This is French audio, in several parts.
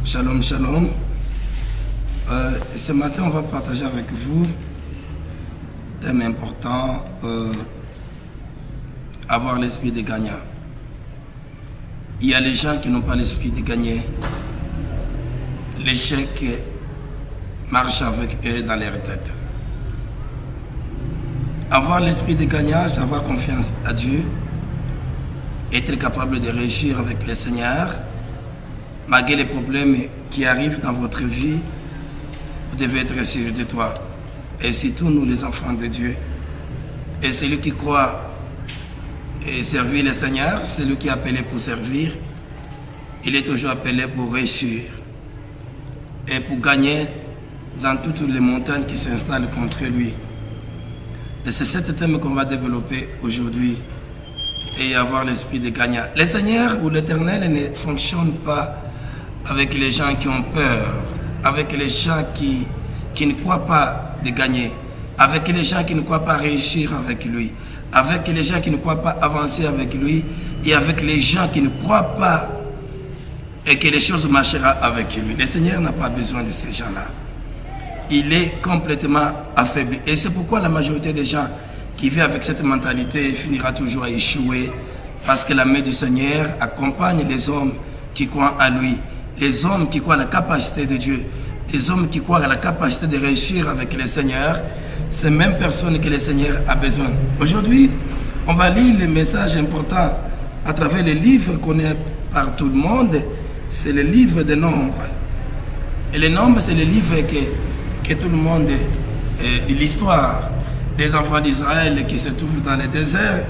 Shalom, shalom. Ce matin, on va partager avec vous un thème important, avoir l'esprit de gagnant. Il y a les gens qui n'ont pas l'esprit de gagner. L'échec marche avec eux dans leur tête. Avoir l'esprit de gagnant, c'est avoir confiance à Dieu, être capable de réussir avec le Seigneur. Malgré les problèmes qui arrivent dans votre vie, vous devez être sûr de toi. Et surtout nous les enfants de Dieu. Et celui qui croit et servir le Seigneur, celui qui est appelé pour servir, il est toujours appelé pour réussir. Et pour gagner dans toutes les montagnes qui s'installent contre lui. Et c'est ce thème qu'on va développer aujourd'hui. Et avoir l'esprit de gagnant. Le Seigneur ou l'Éternel ne fonctionne pas avec les gens qui ont peur, avec les gens qui ne croient pas de gagner, avec les gens qui ne croient pas réussir avec lui, avec les gens qui ne croient pas avancer avec lui, et avec les gens qui ne croient pas et que les choses marcheront avec lui. Le Seigneur n'a pas besoin de ces gens-là. Il est complètement affaibli. Et c'est pourquoi la majorité des gens qui vivent avec cette mentalité finira toujours à échouer, parce que la main du Seigneur accompagne les hommes qui croient en lui, les hommes qui croient à la capacité de Dieu, les hommes qui croient à la capacité de réussir avec le Seigneur. C'est la même personne que le Seigneur a besoin. Aujourd'hui, on va lire les messages importants à travers les livres qu'on connaît par tout le monde. C'est le livre des Nombres. Et les Nombres, c'est le livre que tout le monde, l'histoire des enfants d'Israël qui se trouvent dans le désert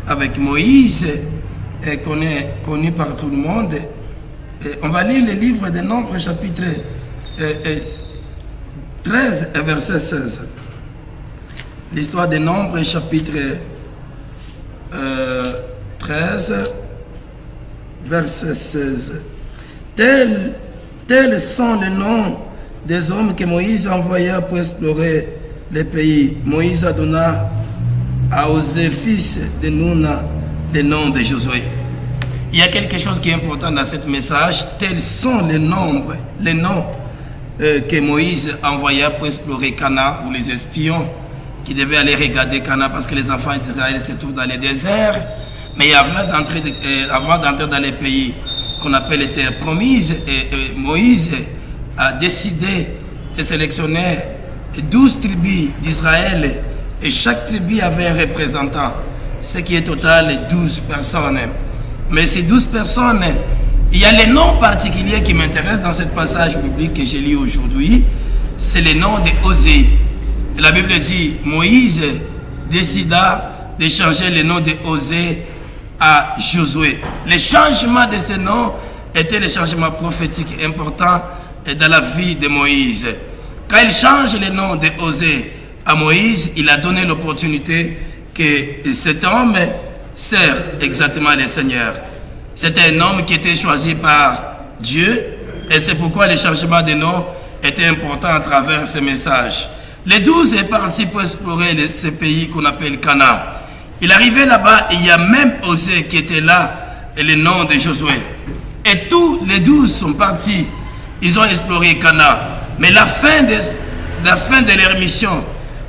avec Moïse, qu'on est connu par tout le monde. Et on va lire le livre des Nombres, chapitre 13 et verset 16. L'histoire des Nombres, chapitre 13, verset 16. Tels sont les noms des hommes que Moïse envoya pour explorer les pays. Moïse a donné à Osée, fils de Nouna, le nom de Josué. Il y a quelque chose qui est important dans ce message. Tels sont les noms que Moïse envoya pour explorer Canaan, ou les espions qui devaient aller regarder Canaan, parce que les enfants d'Israël se trouvent dans les déserts. Mais avant d'entrer dans les pays qu'on appelle les terres promises, Moïse a décidé de sélectionner 12 tribus d'Israël, et chaque tribu avait un représentant, ce qui est total 12 personnes. Mais ces 12 personnes, il y a les noms particuliers qui m'intéressent dans ce passage biblique que j'ai lu aujourd'hui. C'est le nom de Osée. La Bible dit, Moïse décida de changer le nom de Osée à Josué. Le changement de ce nom était le changement prophétique important dans la vie de Moïse. Quand il change le nom de Osée à Moïse, il a donné l'opportunité que cet homme sert exactement le Seigneur. C'était un homme qui était choisi par Dieu, et c'est pourquoi le changement de nom était important à travers ce message. Les 12 est parti pour explorer ce pays qu'on appelle Canaan. Il arrivait là-bas, il y a même Osée qui était là, et le nom de Josué. Et tous les 12 sont partis, ils ont exploré Canaan. Mais la fin de leur mission,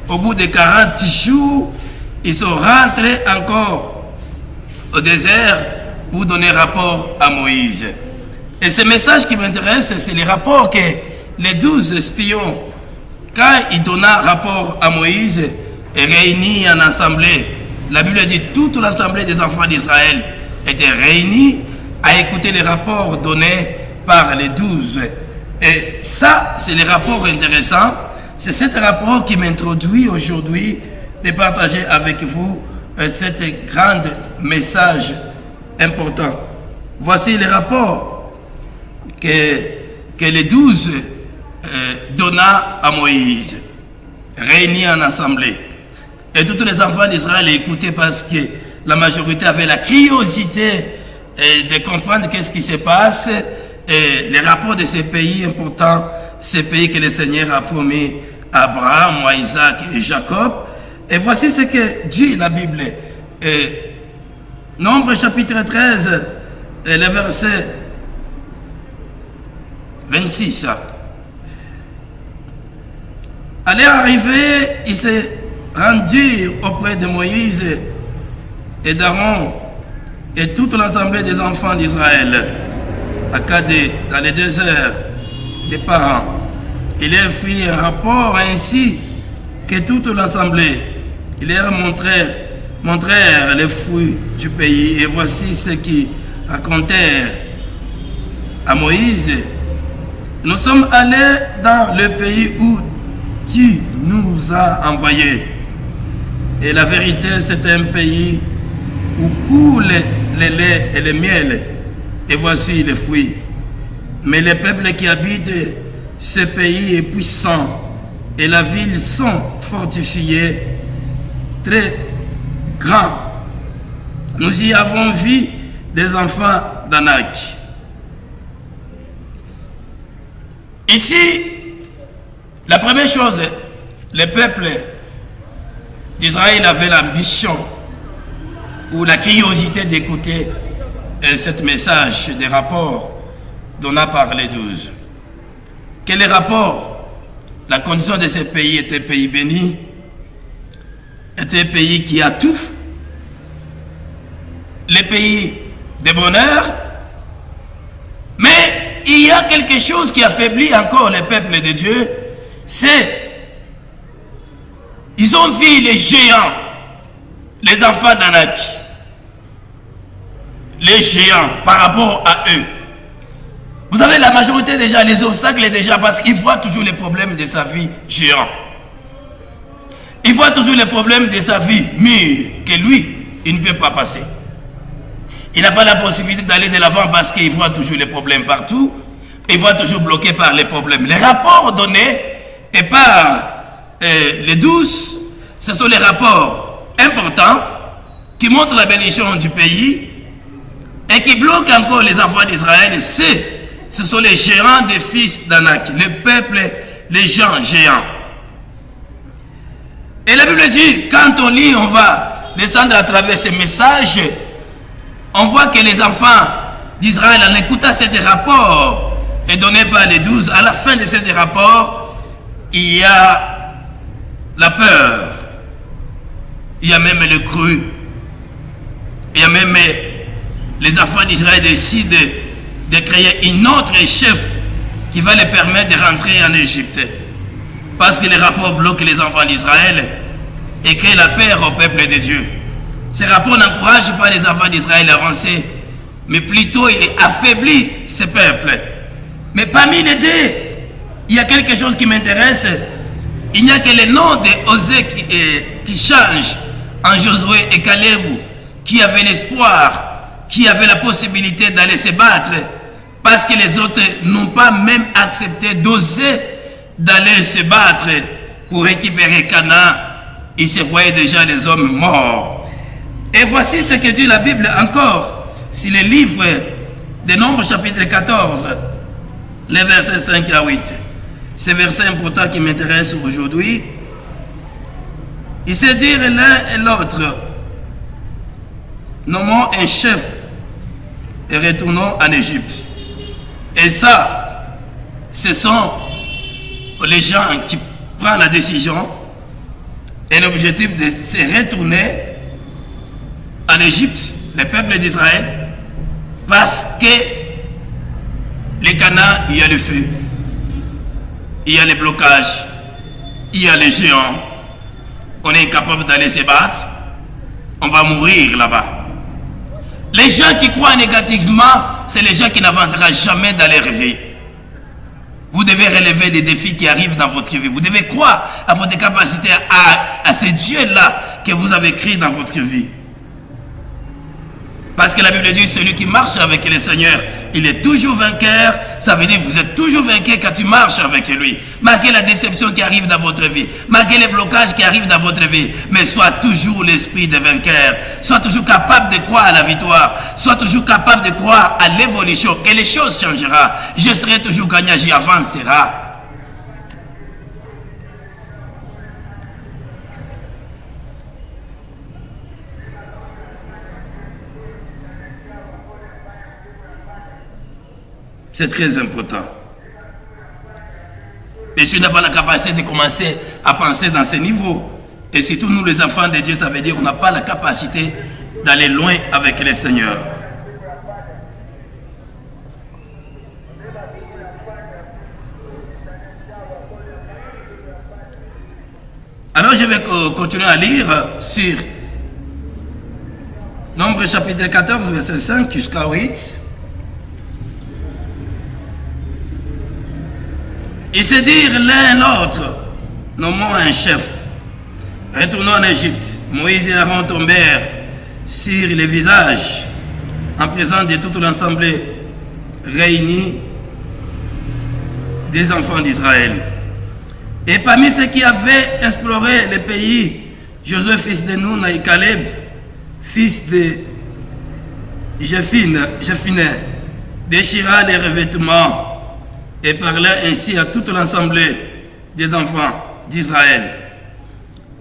au bout de 40 jours, ils sont rentrés encore au désert pour donner rapport à Moïse. Et ce message qui m'intéresse, c'est le rapport que les 12 espions, quand ils donnaient rapport à Moïse, est réunis en assemblée. La Bible dit toute l'assemblée des enfants d'Israël était réunie à écouter les rapports donnés par les 12. Et ça, c'est le rapport intéressant. C'est ce rapport qui m'introduit aujourd'hui de partager avec vous cet grand message important. Voici le rapport que les 12 donna à Moïse, réunis en assemblée. Et tous les enfants d'Israël écoutaient, parce que la majorité avait la curiosité de comprendre qu'est-ce qui se passe, et les rapports de ces pays importants, ces pays que le Seigneur a promis à Abraham, à Isaac et Jacob. Et voici ce que dit la Bible. Nombre chapitre 13, le verset 26. À leur arrivée, il s'est rendu auprès de Moïse et d'Aaron et toute l'assemblée des enfants d'Israël à Kadé, dans le désert des parents. Il leur fit un rapport ainsi que toute l'assemblée. Il leur montrèrent les fruits du pays, et voici ce qu'ils racontèrent à Moïse. Nous sommes allés dans le pays où tu nous as envoyés. Et la vérité, c'est un pays où coule le lait et le miel. Et voici les fruits. Mais les peuples qui habitent ce pays est puissant, et la ville sont fortifiées, très grands. Nous y avons vu des enfants d'Anak. Ici, la première chose, le peuple d'Israël avait l'ambition ou la curiosité d'écouter ce message des rapports donnés par les 12. Quel est le rapport? La condition de ce pays était un pays béni, était un pays qui a tout, le pays de bonheur, mais il y a quelque chose qui affaiblit encore le peuple de Dieu, c'est ils ont vu les géants, les enfants d'Anak, les géants par rapport à eux. Vous savez, la majorité déjà, les obstacles déjà, parce qu'il voit toujours les problèmes de sa vie géant. Il voit toujours les problèmes de sa vie mûr, que lui, il ne peut pas passer. Il n'a pas la possibilité d'aller de l'avant parce qu'il voit toujours les problèmes partout. Il voit toujours bloqué par les problèmes. Les rapports donnés et par les 12, ce sont les rapports importants qui montrent la bénédiction du pays et qui bloquent encore les enfants d'Israël. Ce sont les géants des fils d'Anak, le peuple, les gens géants. Et la Bible dit, quand on lit, on va descendre à travers ces messages, on voit que les enfants d'Israël, en écoutant ces rapports et donnés par les 12, à la fin de ces rapports, il y a la peur, il y a même le cru, il y a même les enfants d'Israël décident de créer une autre chef qui va les permettre de rentrer en Égypte. Parce que les rapports bloquent les enfants d'Israël et créent la peur au peuple de Dieu. Ces rapports n'encouragent pas les enfants d'Israël à avancer, mais plutôt il affaiblit ce peuple. Mais parmi les deux, il y a quelque chose qui m'intéresse. Il n'y a que le nom de Osée qui change en Josué et Caleb, qui avait l'espoir, qui avait la possibilité d'aller se battre, parce que les autres n'ont pas même accepté d'oser d'aller se battre pour récupérer Canaan. Ils se voyaient déjà les hommes morts. Et voici ce que dit la Bible encore, si le livre de Nombres chapitre 14, les versets 5 à 8. Ces versets importants qui m'intéressent aujourd'hui. Ils se dirent l'un et l'autre, nommons un chef et retournons en Égypte. Et ça, ce sont les gens qui prennent la décision et l'objectif de se retourner en Égypte, le peuple d'Israël, parce que les Canaan, il y a le feu, il y a les blocages, il y a les géants, on est incapable d'aller se battre, on va mourir là-bas. Les gens qui croient négativement, c'est les gens qui n'avanceront jamais dans leur vie. Vous devez relever les défis qui arrivent dans votre vie. Vous devez croire à votre capacité, à ce Dieu-là que vous avez créé dans votre vie. Parce que la Bible dit, celui qui marche avec le Seigneur, il est toujours vainqueur. Ça veut dire que vous êtes toujours vainqueur quand tu marches avec lui. Malgré la déception qui arrive dans votre vie, malgré les blocages qui arrivent dans votre vie, mais sois toujours l'esprit de vainqueur. Sois toujours capable de croire à la victoire. Sois toujours capable de croire à l'évolution, que les choses changeront. Je serai toujours gagnant, j'y avancerai. C'est très important. Et si on n'a pas la capacité de commencer à penser dans ces niveaux, et surtout nous les enfants de Dieu, ça veut dire qu'on n'a pas la capacité d'aller loin avec le Seigneur. Alors je vais continuer à lire sur Nombre chapitre 14, verset 5 jusqu'à 8. Ils se dirent l'un l'autre, nommons un chef. Retournons en Égypte. Moïse et Aaron tombèrent sur les visages en présence de toute l'assemblée réunie des enfants d'Israël. Et parmi ceux qui avaient exploré le pays, Josué, fils de Nun, et Caleb, fils de Jephunneh, déchira les revêtements et parla ainsi à toute l'assemblée des enfants d'Israël.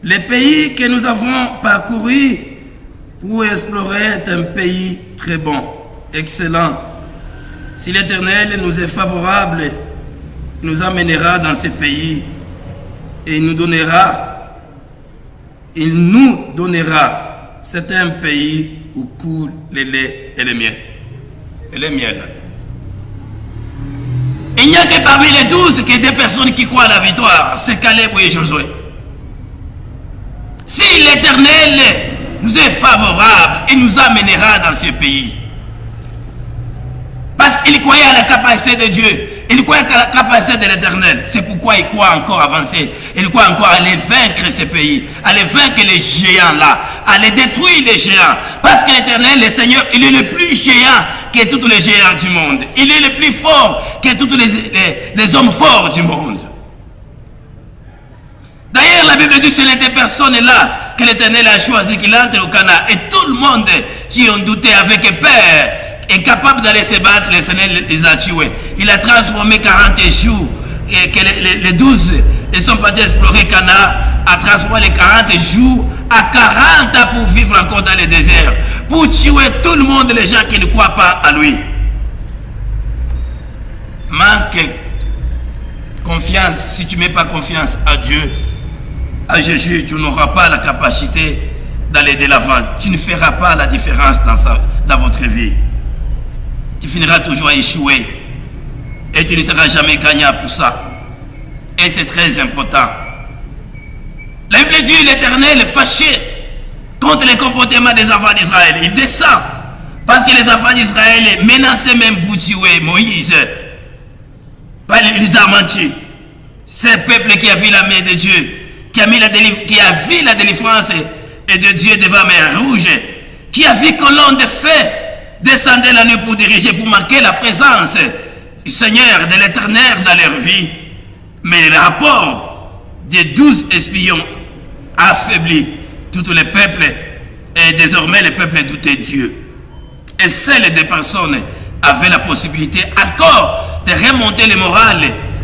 Le pays que nous avons parcouru pour explorer est un pays très bon, excellent. Si l'Éternel nous est favorable, il nous amènera dans ce pays et il nous donnera. C'est un pays où coule le lait et le miel. Il n'y a que parmi les 12 que des personnes qui croient à la victoire. C'est Caleb et Josué. Si l'Éternel nous est favorable, il nous amènera dans ce pays. Parce qu'il croyait à la capacité de Dieu. Il croit à la capacité de l'Éternel. C'est pourquoi il croit encore avancer. Il croit encore aller vaincre ce pays. Aller vaincre les géants là. Aller détruire les géants. Parce que l'Éternel, le Seigneur, il est le plus géant que tous les géants du monde. Il est le plus fort que tous les hommes forts du monde. D'ailleurs, la Bible dit que c'est des personnes là que l'Éternel a choisi qu'il entre au Canaan. Et tout le monde qui ont douté avec peur, incapable d'aller se battre, le Seigneur les a tués. Il a transformé 40 jours et que les 12 ils sont partis explorer Canaan, a transformé les 40 jours à 40 ans pour vivre encore dans le désert, pour tuer tout le monde, les gens qui ne croient pas à lui. Manque confiance. Si tu ne mets pas confiance à Dieu, à Jésus, tu n'auras pas la capacité d'aller de l'avant. Tu ne feras pas la différence dans votre vie. Tu finiras toujours à échouer et tu ne seras jamais gagnant pour ça. Et c'est très important. La Bible dit l'Éternel est fâché contre les comportements des enfants d'Israël. Il descend parce que les enfants d'Israël menaçaient même pour tuer Moïse. Il les a menti. C'est le peuple qui a vu la main de Dieu, qui a vu la délivrance et de Dieu devant la mer rouge, qui a vu colonne de feu descendait la nuit pour diriger, pour marquer la présence du Seigneur, de l'Éternel dans leur vie. Mais le rapport des 12 espions a affaibli tous les peuples et désormais les peuples doutaient Dieu. Et seules des personnes avaient la possibilité encore de remonter le moral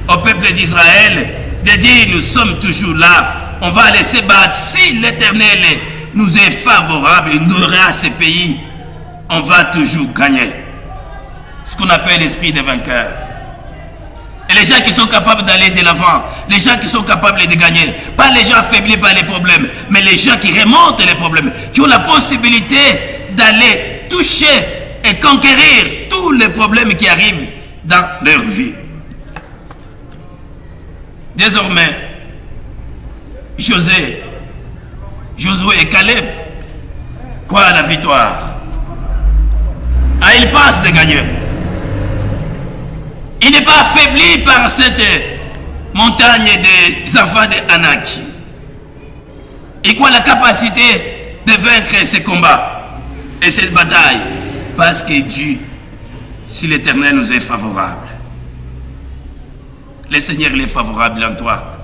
au peuple d'Israël, de dire nous sommes toujours là, on va laisser battre. Si l'Éternel nous est favorable, il nous aura ce pays, on va toujours gagner. Ce qu'on appelle l'esprit de vainqueur. Et les gens qui sont capables d'aller de l'avant, les gens qui sont capables de gagner, pas les gens affaiblis par les problèmes, mais les gens qui remontent les problèmes, qui ont la possibilité d'aller toucher et conquérir tous les problèmes qui arrivent dans leur vie. Désormais, Josué et Caleb croient à la victoire. Il pense de gagner. Il n'est pas affaibli par cette montagne des enfants d'Anak. Il croit la capacité de vaincre ces combats et cette bataille parce que Dieu, si l'Éternel nous est favorable, le Seigneur il est favorable en toi.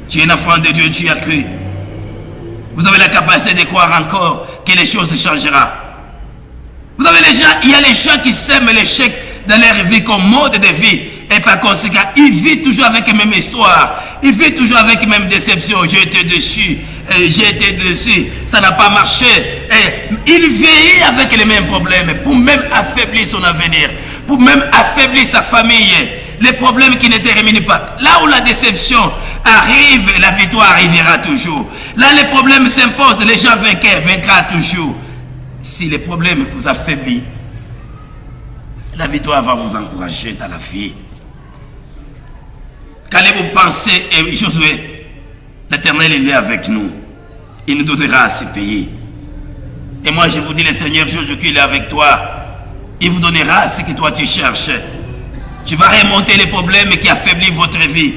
Tu es un enfant de Dieu, tu as cru. Vous avez la capacité de croire encore que les choses changeront. Vous avez les gens, il y a les gens qui sèment l'échec dans leur vie comme mode de vie. Et par conséquent, ils vivent toujours avec la même histoire. Ils vivent toujours avec la même déception. J'ai été dessus, ça n'a pas marché. Et ils vieillissent avec les mêmes problèmes pour même affaiblir son avenir, pour même affaiblir sa famille. les problèmes qui ne terminent pas. Là où la déception arrive, la victoire arrivera toujours. Là, les problèmes s'imposent, les gens vaincra toujours. Si les problèmes vous affaiblissent, la victoire va vous encourager dans la vie. Qu'allez-vous penser, et Josué, l'Éternel il est avec nous. Il nous donnera ce pays. Et moi je vous dis, le Seigneur Josué, il est avec toi. Il vous donnera ce que toi tu cherches. Tu vas remonter les problèmes qui affaiblissent votre vie.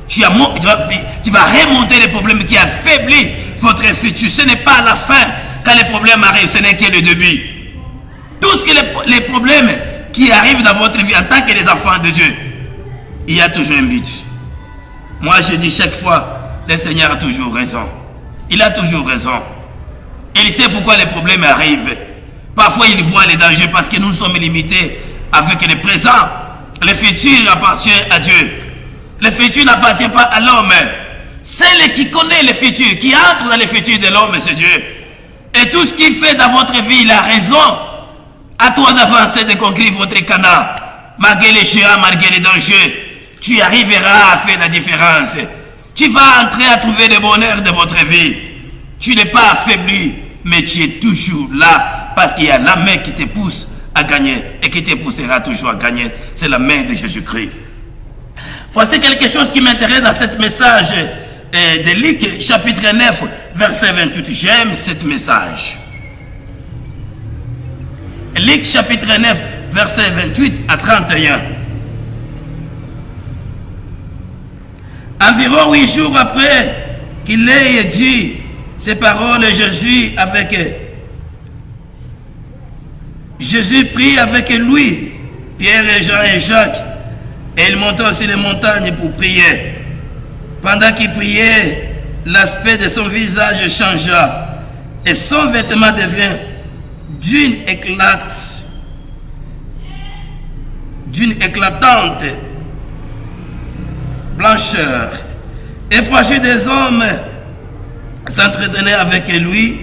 Tu vas remonter les problèmes qui affaiblissent votre futur. Ce n'est pas la fin. Quand les problèmes arrivent, ce n'est que le début. Tout ce que les problèmes qui arrivent dans votre vie en tant que les enfants de Dieu, il y a toujours un but. Moi je dis chaque fois, le Seigneur a toujours raison. Il a toujours raison. Il sait pourquoi les problèmes arrivent. Parfois il voit les dangers parce que nous sommes limités avec le présent. Le futur appartient à Dieu. Le futur n'appartient pas à l'homme. Celui qui connaît le futur, qui entre dans le futur de l'homme, c'est Dieu. Et tout ce qu'il fait dans votre vie, il a raison. À toi d'avancer, de conquérir votre canard. Malgré les géants, malgré les dangers, tu arriveras à faire la différence. Tu vas entrer à trouver le bonheur de votre vie. Tu n'es pas affaibli, mais tu es toujours là parce qu'il y a la main qui te pousse à gagner et qui te poussera toujours à gagner. C'est la main de Jésus-Christ. Voici quelque chose qui m'intéresse dans ce message de Luc, chapitre 9, verset 28. J'aime ce message. Luc, chapitre 9, verset 28 à 31. Environ 8 jours après qu'il ait dit ces paroles, Jésus prit avec lui Pierre et Jean et Jacques, et ils montaient sur les montagnes pour prier. Pendant qu'il priait, l'aspect de son visage changea, et son vêtement devint d'une éclatante blancheur. Effrayés des hommes s'entretenaient avec lui.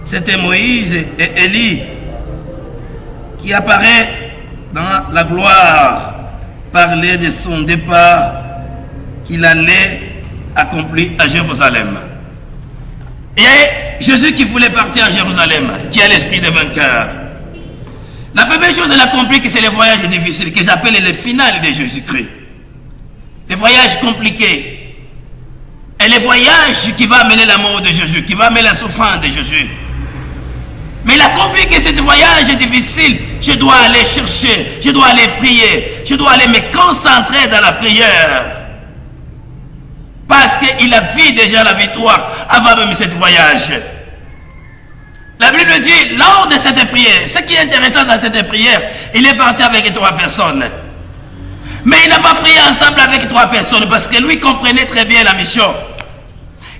C'était Moïse et Élie qui apparaît dans la gloire, parlait de son départ qu'il allait accomplir à Jérusalem. Et Jésus qui voulait partir à Jérusalem, qui a l'esprit de vainqueur. La première chose qu'il a compris, que c'est le voyage difficile, que j'appelle le final de Jésus-Christ. Le voyage compliqué. Et le voyage qui va amener la mort de Jésus, qui va amener la souffrance de Jésus. Mais il a compris que ce voyage est difficile. Je dois aller chercher, je dois aller prier, je dois aller me concentrer dans la prière. Parce qu'il a vu déjà la victoire avant même ce voyage. La Bible dit, lors de cette prière, ce qui est intéressant dans cette prière, il est parti avec 3 personnes. Mais il n'a pas prié ensemble avec 3 personnes parce que lui comprenait très bien la mission.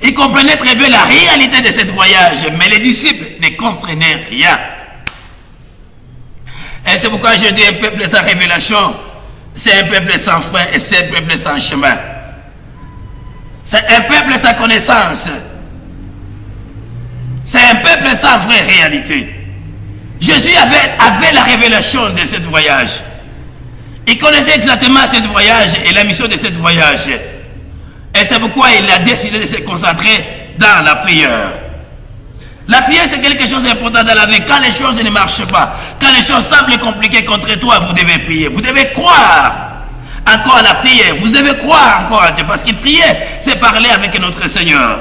Il comprenait très bien la réalité de ce voyage, mais les disciples ne comprenaient rien. Et c'est pourquoi je dis un peuple sans révélation, c'est un peuple sans frein et c'est un peuple sans chemin. C'est un peuple sans connaissance. C'est un peuple sans vraie réalité. Jésus avait la révélation de ce voyage. Il connaissait exactement ce voyage et la mission de ce voyage. Et c'est pourquoi il a décidé de se concentrer dans la prière. La prière, c'est quelque chose d'important dans la vie. Quand les choses ne marchent pas, quand les choses semblent compliquées contre toi, vous devez prier. Vous devez croire encore à la prière. Vous devez croire encore à Dieu. Parce que prier, c'est parler avec notre Seigneur.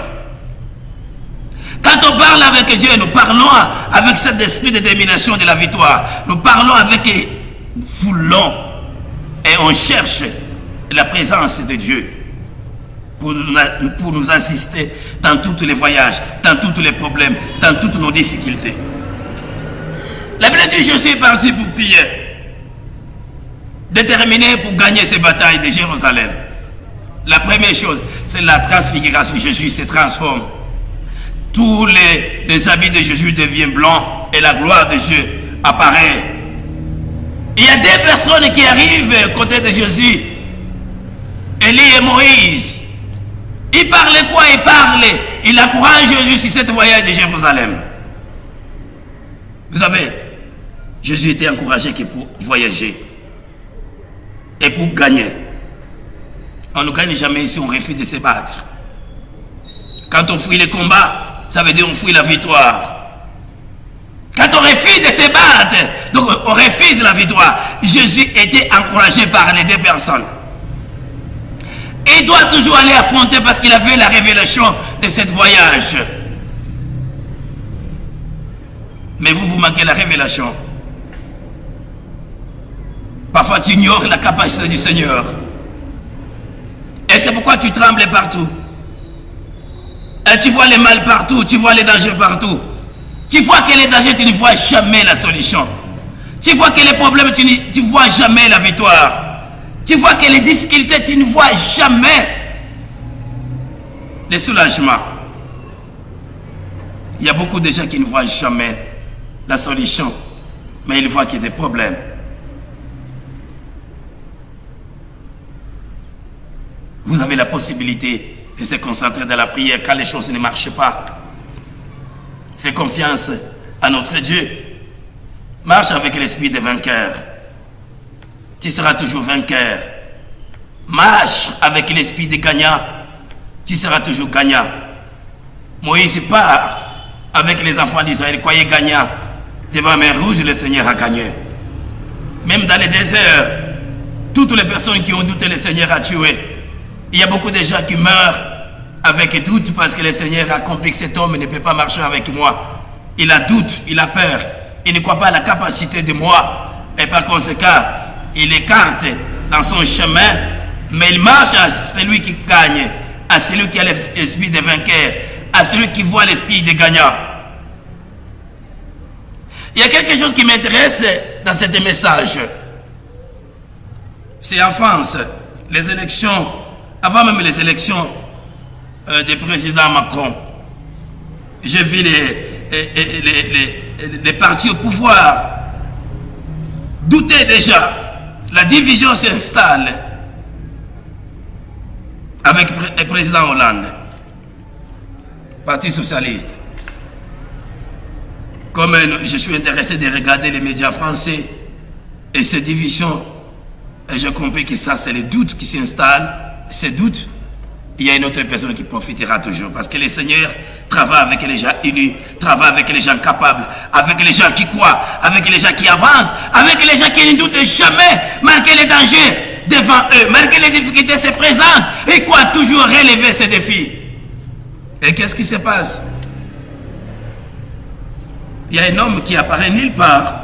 Quand on parle avec Dieu, nous parlons avec cet esprit de détermination de la victoire. Nous parlons avec, nous voulons et on cherche la présence de Dieu pour nous assister dans tous les voyages, dans tous les problèmes, dans toutes nos difficultés. La Bible dit, je suis parti pour prier, déterminé pour gagner ces batailles de Jérusalem. La première chose, c'est la transfiguration. Jésus se transforme. Tous les habits de Jésus deviennent blancs et la gloire de Dieu apparaît. Il y a 2 personnes qui arrivent à côté de Jésus, Élie et Moïse. Ils parlaient quoi? Ils parlaient. Il encourage Jésus sur cette voyage de Jérusalem. Vous savez, Jésus était encouragé que pour voyager et pour gagner. On ne gagne jamais si on refuse de se battre. Quand on fuit les combats, ça veut dire on fuit la victoire. Quand on refuse de se battre, donc on refuse la victoire. Jésus était encouragé par les deux personnes. Il doit toujours aller affronter parce qu'il avait la révélation de ce voyage. Mais vous manquez la révélation. Parfois tu ignores la capacité du Seigneur. Et c'est pourquoi tu trembles partout. Et tu vois les mal partout, tu vois les dangers partout. Tu vois que les dangers, tu ne vois jamais la solution. Tu vois que les problèmes, tu ne vois jamais la victoire. Tu vois que les difficultés, tu ne vois jamais le soulagement. Il y a beaucoup de gens qui ne voient jamais la solution, mais ils voient qu'il y a des problèmes. Vous avez la possibilité de se concentrer dans la prière quand les choses ne marchent pas. Fais confiance à notre Dieu. Marche avec l'esprit de vainqueur. Tu seras toujours vainqueur. Marche avec l'esprit de gagnant. Tu seras toujours gagnant. Moïse part avec les enfants d'Israël, croyez gagnant. Devant la mer rouge, le Seigneur a gagné. Même dans les déserts, toutes les personnes qui ont douté, le Seigneur a tué. Il y a beaucoup de gens qui meurent avec doute parce que le Seigneur a compris que cet homme ne peut pas marcher avec moi. Il a doute, il a peur. Il ne croit pas à la capacité de moi. Et par conséquent, il écarte dans son chemin, mais il marche à celui qui gagne, à celui qui a l'esprit de vainqueur, à celui qui voit l'esprit de gagnant. Il y a quelque chose qui m'intéresse dans ce message. C'est en France, les élections, avant même les élections du président Macron. J'ai vu les partis au pouvoir douter déjà. La division s'installe avec le président Hollande, Parti socialiste. Comme je suis intéressé de regarder les médias français et ces divisions, et j'ai compris que ça, c'est les doutes qui s'installent. Ces doutes, il y a une autre personne qui profitera toujours. Parce que le Seigneur travaille avec les gens unis, travaille avec les gens capables, avec les gens qui croient, avec les gens qui avancent, avec les gens qui ne doutent jamais, malgré les dangers devant eux, malgré les difficultés se présentent, et croient toujours relever ces défis. Et qu'est-ce qui se passe? Il y a un homme qui apparaît nulle part,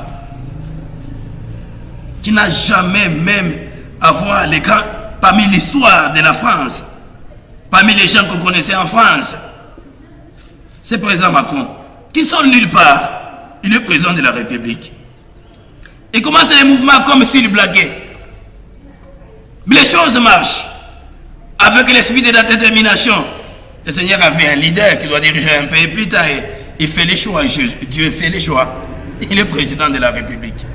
qui n'a jamais même à voir les grands, parmi l'histoire de la France, parmi les gens qu'on connaissait en France. C'est le président Macron, qui sort nulle part. Il est président de la République. Il commence les mouvements comme s'il blaguait. Mais les choses marchent. Avec l'esprit de la détermination, le Seigneur avait un leader qui doit diriger un pays plus tard. Il fait les choix, Dieu fait les choix. Il est président de la République.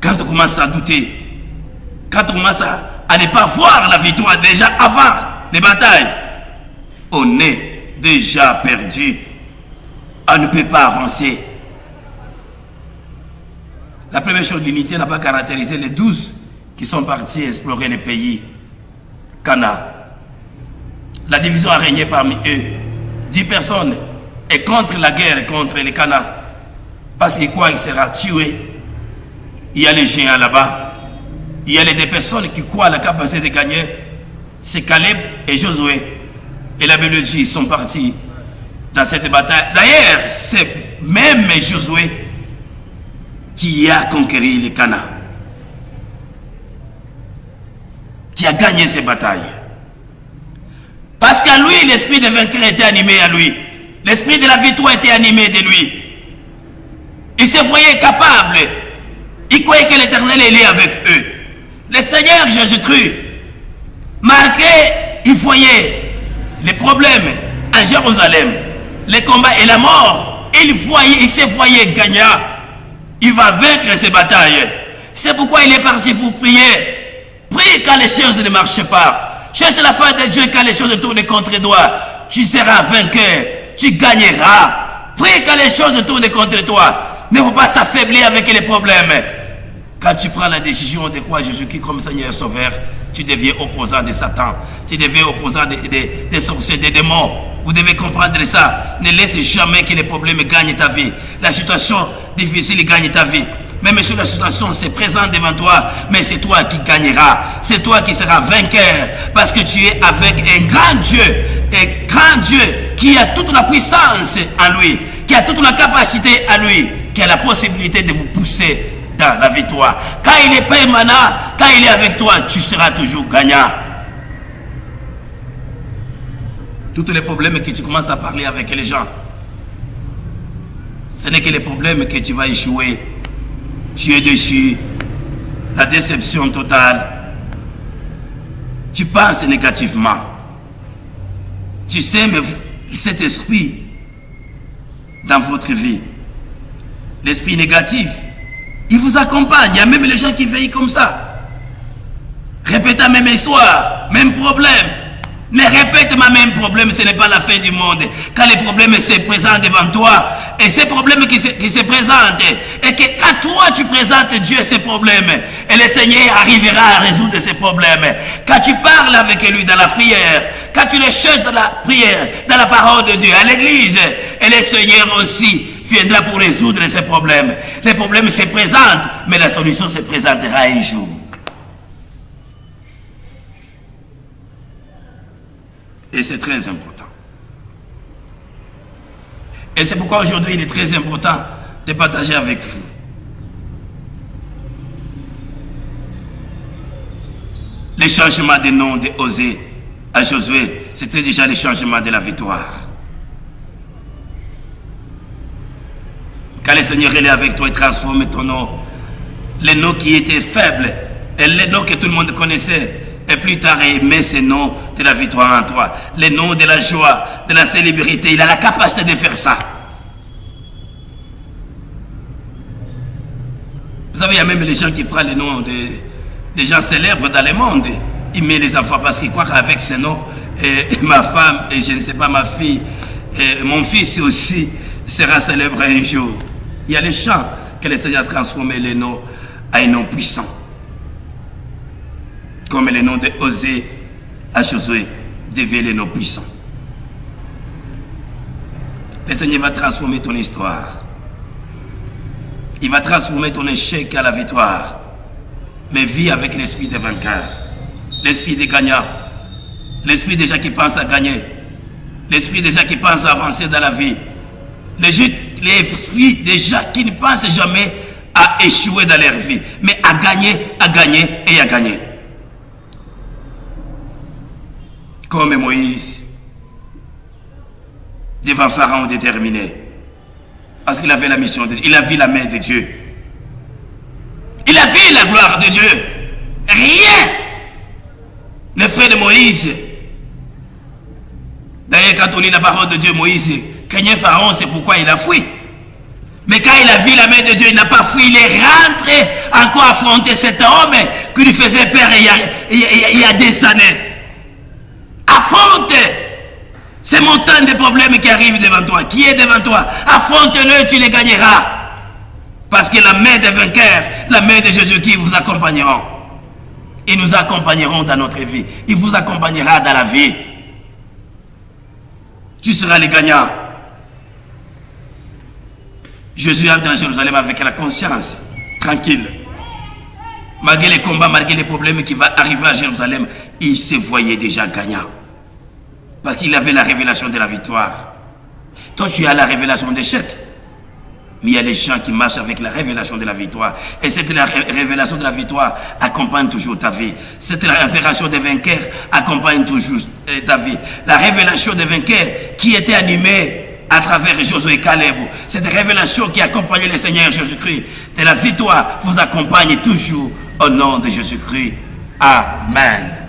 Quand on commence à douter, quand on commence à ne pas voir la victoire déjà avant les batailles, on est déjà perdu. On ne peut pas avancer. La première chose, l'unité n'a pas caractérisé les 12 qui sont partis explorer les pays Cana. La division a régné parmi eux. 10 personnes et contre la guerre contre les Cana. Parce qu'ils croient qu'il sera tué. Il y a les géants là-bas. Il y a les deux personnes qui croient à la capacité de gagner. C'est Caleb et Josué. Et la Bible dit qu'ils sont partis dans cette bataille. D'ailleurs, c'est même Josué qui a conquéri les Cana. Qui a gagné ces batailles. Parce qu'à lui, l'esprit de vainqueur était animé à lui. L'esprit de la victoire était animé de lui. Il se voyait capable. Il croyait que l'Éternel est avec eux. Le Seigneur Jésus-Christ, malgré, il voyait les problèmes en Jérusalem, les combats et la mort, il se voyait gagnant. Il va vaincre ces batailles. C'est pourquoi il est parti pour prier. Prie quand les choses ne marchent pas. Cherche la face de Dieu quand les choses tournent contre toi. Tu seras vainqueur. Tu gagneras. Prie quand les choses tournent contre toi. Ne faut pas s'affaiblir avec les problèmes. Quand tu prends la décision de croire Jésus-Christ comme Seigneur Sauveur, tu deviens opposant de Satan. Tu deviens opposant des sorciers, des démons. Vous devez comprendre ça. Ne laisse jamais que les problèmes gagnent ta vie. La situation difficile gagne ta vie. Même si la situation se présente devant toi, mais c'est toi qui gagneras. C'est toi qui seras vainqueur. Parce que tu es avec un grand Dieu qui a toute la puissance en lui, qui a toute la capacité en lui, qui a la possibilité de vous pousser dans la victoire. Quand il est permanent, quand il est avec toi, tu seras toujours gagnant. Tous les problèmes que tu commences à parler avec les gens, ce n'est que les problèmes que tu vas échouer. Tu es dessus, la déception totale. Tu penses négativement. Tu sais, mais cet esprit dans votre vie, l'esprit négatif, il vous accompagne. Il y a même les gens qui veillent comme ça. Répète la même histoire, même problème. Mais répète ma même problème, ce n'est pas la fin du monde. Quand les problèmes se présentent devant toi, et ces problèmes qui se présentent, et que quand toi tu présentes Dieu ces problèmes, et le Seigneur arrivera à résoudre ces problèmes. Quand tu parles avec lui dans la prière, quand tu le cherches dans la prière, dans la parole de Dieu, à l'église, et le Seigneur aussi viendra pour résoudre ces problèmes. Les problèmes se présentent, mais la solution se présentera un jour. Et c'est très important. Et c'est pourquoi aujourd'hui il est très important de partager avec vous. Le changement de nom de Osée à Josué, c'était déjà le changement de la victoire. Quand le Seigneur est avec toi, il transforme ton nom. Le nom qui était faible, et le nom que tout le monde connaissait, et plus tard, il met ce nom de la victoire en toi. Le nom de la joie, de la célébrité. Il a la capacité de faire ça. Vous savez, il y a même les gens qui prennent le nom des gens célèbres dans le monde. Ils mettent les enfants parce qu'ils croient qu'avec ce nom, ma femme, et je ne sais pas, ma fille, et mon fils aussi sera célèbre un jour. Il y a les chants que le Seigneur a transformé les noms à un nom puissant. Comme le nom de Osée à Josué devient le nom puissant. Le Seigneur va transformer ton histoire. Il va transformer ton échec à la victoire. Mais vis avec l'esprit des vainqueurs, l'esprit des gagnants, l'esprit des gens qui pensent à gagner, l'esprit des gens qui pensent à avancer dans la vie, l'esprit des gens qui ne pensent jamais à échouer dans leur vie, mais à gagner et à gagner. Comme Moïse, devant Pharaon déterminé, parce qu'il avait la mission de Dieu, il a vu la main de Dieu, il a vu la gloire de Dieu. Rien ne ferait de Moïse. D'ailleurs, quand on lit la parole de Dieu, Moïse craignait Pharaon, c'est pourquoi il a fui. Mais quand il a vu la main de Dieu, il n'a pas fui, il est rentré encore affronter cet homme qui lui faisait peur il y a des années. Affronte ces montagnes de problèmes qui arrivent devant toi, qui est devant toi. Affronte-le, tu les gagneras. Parce que la main des vainqueurs, la main de Jésus-Christ vous accompagneront. Ils nous accompagneront dans notre vie. Il vous accompagnera dans la vie. Tu seras le gagnant. Jésus entre à Jérusalem avec la conscience tranquille. Malgré les combats, malgré les problèmes qui vont arriver à Jérusalem, il se voyait déjà gagnant. Parce qu'il avait la révélation de la victoire. Toi, tu as la révélation d'échec. Mais il y a les gens qui marchent avec la révélation de la victoire. Et cette révélation de la victoire accompagne toujours ta vie. Cette révélation des vainqueurs accompagne toujours ta vie. La révélation des vainqueurs qui était animée à travers Josué et Caleb. Cette révélation qui accompagnait le Seigneur Jésus-Christ de la victoire vous accompagne toujours au nom de Jésus-Christ. Amen.